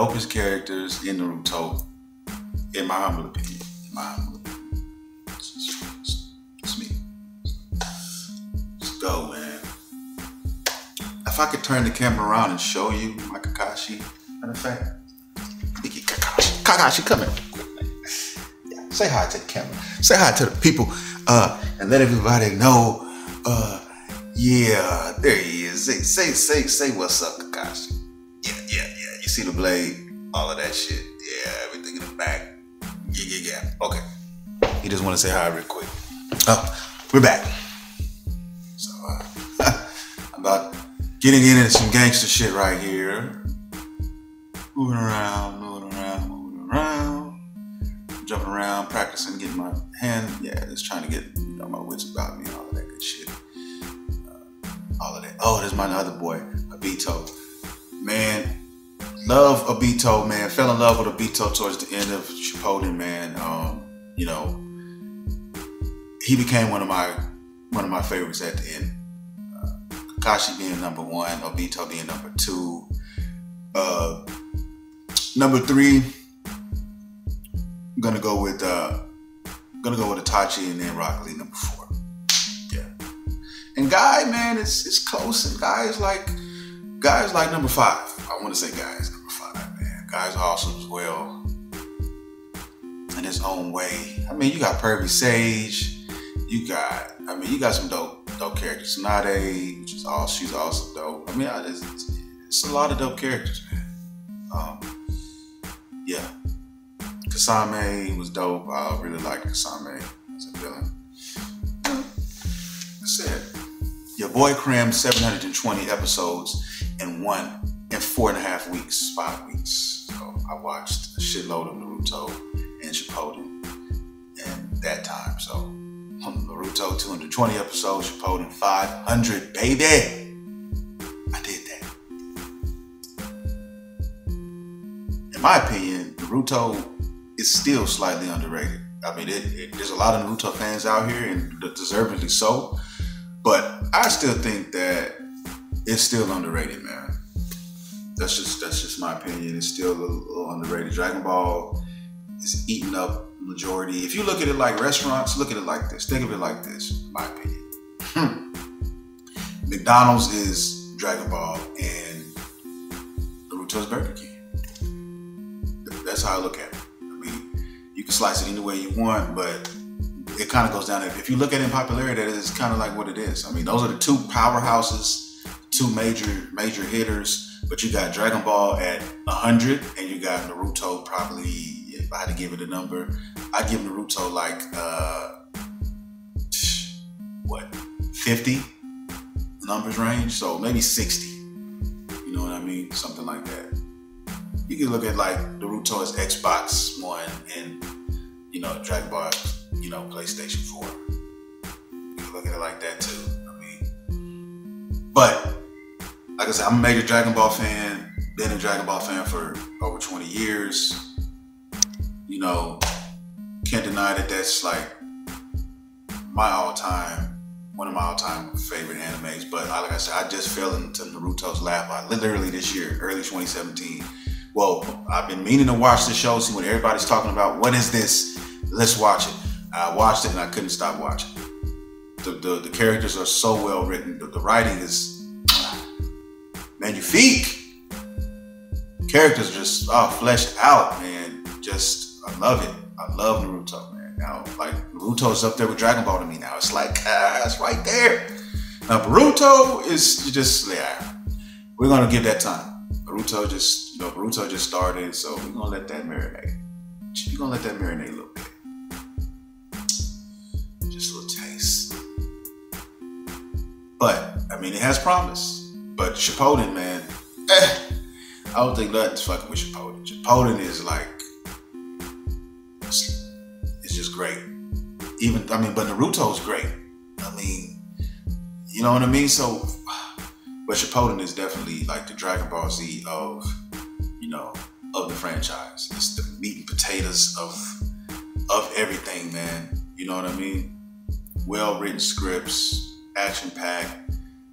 dopest characters in Naruto, in my humble opinion. It's me. Let's go, man. If I could turn the camera around and show you my Kakashi, matter of fact, Kakashi, come here. Yeah, say hi to the camera. Say hi to the people, and let everybody know. Yeah, there he is. Say what's up, Kakashi. Yeah. You see the blade, all of that shit. Yeah, everything in the back. Yeah. Okay. He just want to say hi real quick. We're back. So, I'm about getting into some gangster shit right here. Moving around. Jumping around, practicing, getting my hand. Yeah, just trying to get my wits about me and all of that good shit. All of that. Oh, there's my other boy, Obito. Man, love Obito, man. Fell in love with Obito towards the end of Shippuden, man. He became one of my favorites at the end. Kakashi being number 1, Obito being number 2. Number 3, I'm gonna go with Itachi, and then Rock Lee number 4. Yeah. And Guy, man, it's close. And Guy is like number 5. I want to say Guy is number 5, man. Guy's awesome as well in his own way. I mean, you got Pervy Sage. You got some dope characters. Tsunade, which is she's also dope. I mean, it's a lot of dope characters, man. Yeah. Kasame was dope. I really liked Kasame as a villain. That's it. Your boy crammed 720 episodes in 4.5 weeks, 5 weeks. So I watched a shitload of Naruto and Shippuden in that time. So Naruto 220 episodes, Shippuden 500, baby. I did that. In my opinion, Naruto is still slightly underrated. I mean, there's a lot of Naruto fans out here, and deservedly so. But I still think that it's still underrated, man. That's just my opinion. It's still a little underrated. Dragon Ball is eating up majority. If you look at it like restaurants, look at it like this. Think of it like this, in my opinion. McDonald's is Dragon Ball, and Naruto's Burger King. That's how I look at it. You can slice it any way you want, but it kind of goes down there. If you look at it in popularity, it's kind of like what it is. I mean, those are the 2 powerhouses, 2 major hitters, but you got Dragon Ball at 100, and you got Naruto probably, if I had to give it a number, I'd give Naruto like, 50 numbers range? So maybe 60. You know what I mean? Something like that. You can look at like Naruto as Xbox One and, Dragon Ball, PlayStation 4. You can look at it like that too. I mean, but like I said, I'm a major Dragon Ball fan. Been a Dragon Ball fan for over 20 years. Can't deny that that's like one of my all-time favorite animes. But like I said, I just fell into Naruto's lap. Literally this year, early 2017. Well, I've been meaning to watch the show, see what everybody's talking about. What is this? Let's watch it. I watched it and I couldn't stop watching. The characters are so well written. The writing is magnifique. Characters are just fleshed out, man. I love it. I love Naruto, man. Now, like, Naruto's up there with Dragon Ball to me now. It's like, it's right there. Now, Naruto is just, we're going to give that time. Naruto just started, so we're gonna let that marinate. We're gonna let that marinate a little bit. Just a little taste. But, I mean, it has promise. But Shippuden, man, I don't think nothing's fucking with Shippuden. Shippuden is like, it's just great. But Naruto's great. I mean, you know what I mean? So, but Shippuden is definitely like the Dragon Ball Z of the franchise. It's the meat and potatoes of everything, man. You know what I mean? Well-written scripts, action-packed,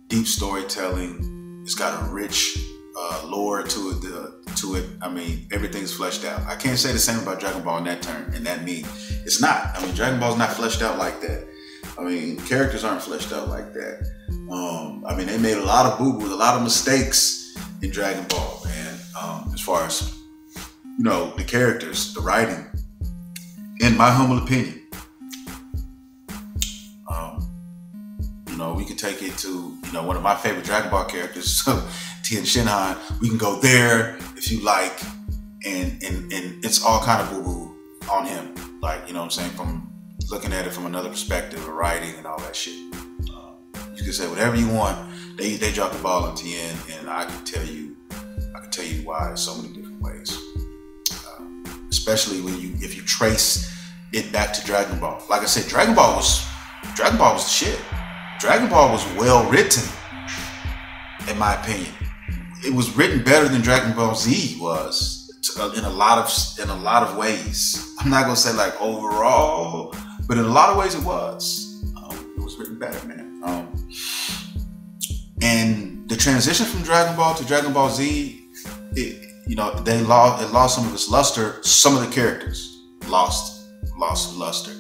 deep storytelling. It's got a rich lore to it. I mean, everything's fleshed out. I can't say the same about Dragon Ball in that term, and that means it's not. I mean, Dragon Ball's not fleshed out like that. I mean, characters aren't fleshed out like that. I mean, they made a lot of boo-boos, a lot of mistakes in Dragon Ball, man. As far as, you know, the characters, the writing, in my humble opinion. You know, we could take it to, you know, one of my favorite Dragon Ball characters, Tien Shinhan. We can go there if you like, and it's all kind of boo-boo on him. Like, you know what I'm saying, from looking at it from another perspective of writing and all that shit. You can say whatever you want. They dropped the ball on Tien, and I can tell you why in so many different ways. Especially if you trace it back to Dragon Ball. Like I said, Dragon Ball was the shit. Dragon Ball was well written, in my opinion. It was written better than Dragon Ball Z was in a lot of ways. I'm not gonna say like overall, but in a lot of ways it was. It was written better, man. And the transition from Dragon Ball to Dragon Ball Z, it lost some of its luster. Some of the characters lost luster,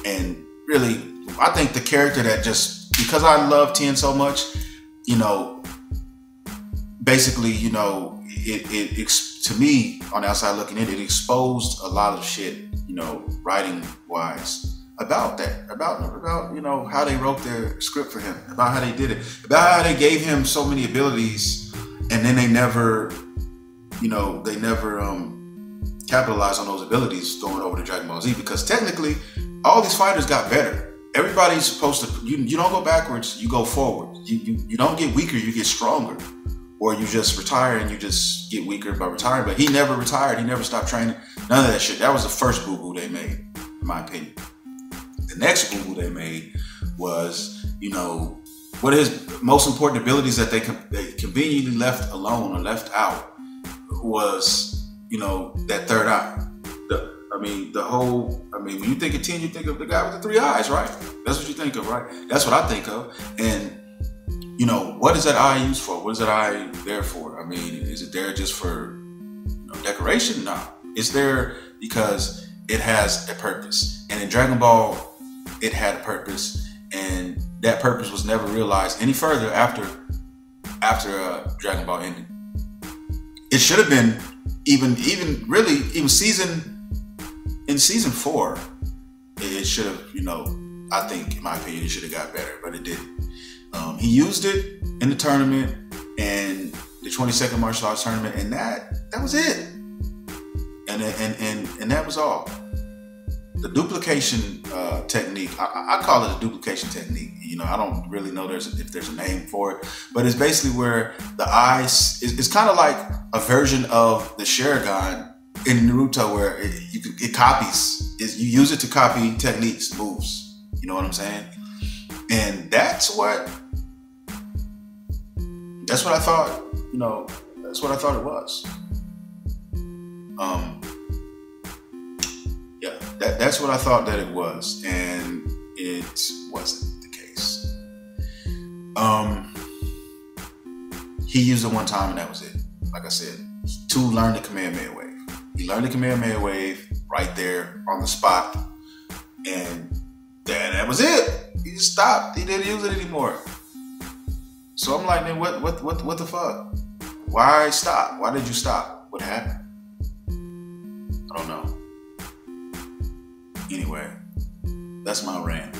and really, I think the character that just, because I love Tien so much, you know, basically, you know, it to me, on the outside looking in, it exposed a lot of shit, you know, writing wise about that, about you know, how they wrote their script for him, about how they did it, about how they gave him so many abilities, and then they never capitalized on those abilities going over to Dragon Ball Z, because technically all these fighters got better. Everybody's supposed to, you don't go backwards, you go forward. You don't get weaker, you get stronger. Or you just retire and you just get weaker by retiring. But he never retired, he never stopped training. None of that shit. That was the first boo-boo they made, in my opinion. The next boo-boo they made was, you know, what his most important abilities that they conveniently left alone or left out was, you know, that third eye. When you think of Tien, you think of the guy with the 3 eyes, right? That's what you think of, right? That's what I think of. And, you know, what is that eye used for? What is that eye there for? I mean, is it there just for, you know, decoration? No. It's there because it has a purpose. And in Dragon Ball, it had a purpose. And that purpose was never realized any further after Dragon Ball ended. It should have been even in season 4, it should have, you know, I think, in my opinion, it should have got better, but it didn't. He used it in the tournament, and the 22nd martial arts tournament, and that was it. And that was all. The duplication technique, I call it a duplication technique. You know, I don't really know if there's a name for it, but it's basically where the eyes, it's kind of like a version of the Sharingan in Naruto, where it copies. You use it to copy techniques, moves. You know what I'm saying? And that's what I thought. You know, that's what I thought it was. Yeah, that's what I thought that it was, and it wasn't the case. He used it one time, and that was it. Like I said, to learn the Kamehameha wave. He learned the Kamehameha wave right there on the spot, and that was it. He just stopped. He didn't use it anymore. So I'm like, man, what the fuck? Why stop? Why did you stop? What happened? I don't know. Anyway, that's my rant.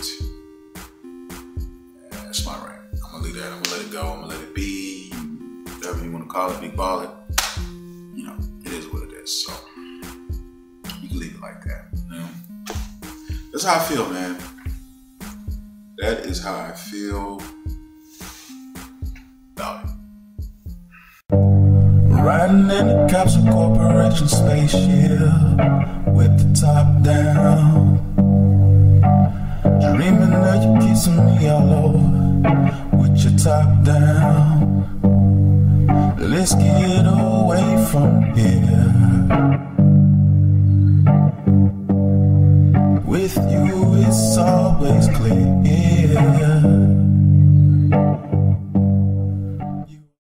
That's my rant. I'm gonna leave that. I'm gonna let it go. I'm gonna let it be. Whatever you want to call it, big ball it. You know, it is what it is. So you can leave it like that. You know? That's how I feel, man. That is how I feel about it. Riding in the capsule corporation spaceship with the top down, dreaming that you kissing me all over with your top down. Let's get away from here.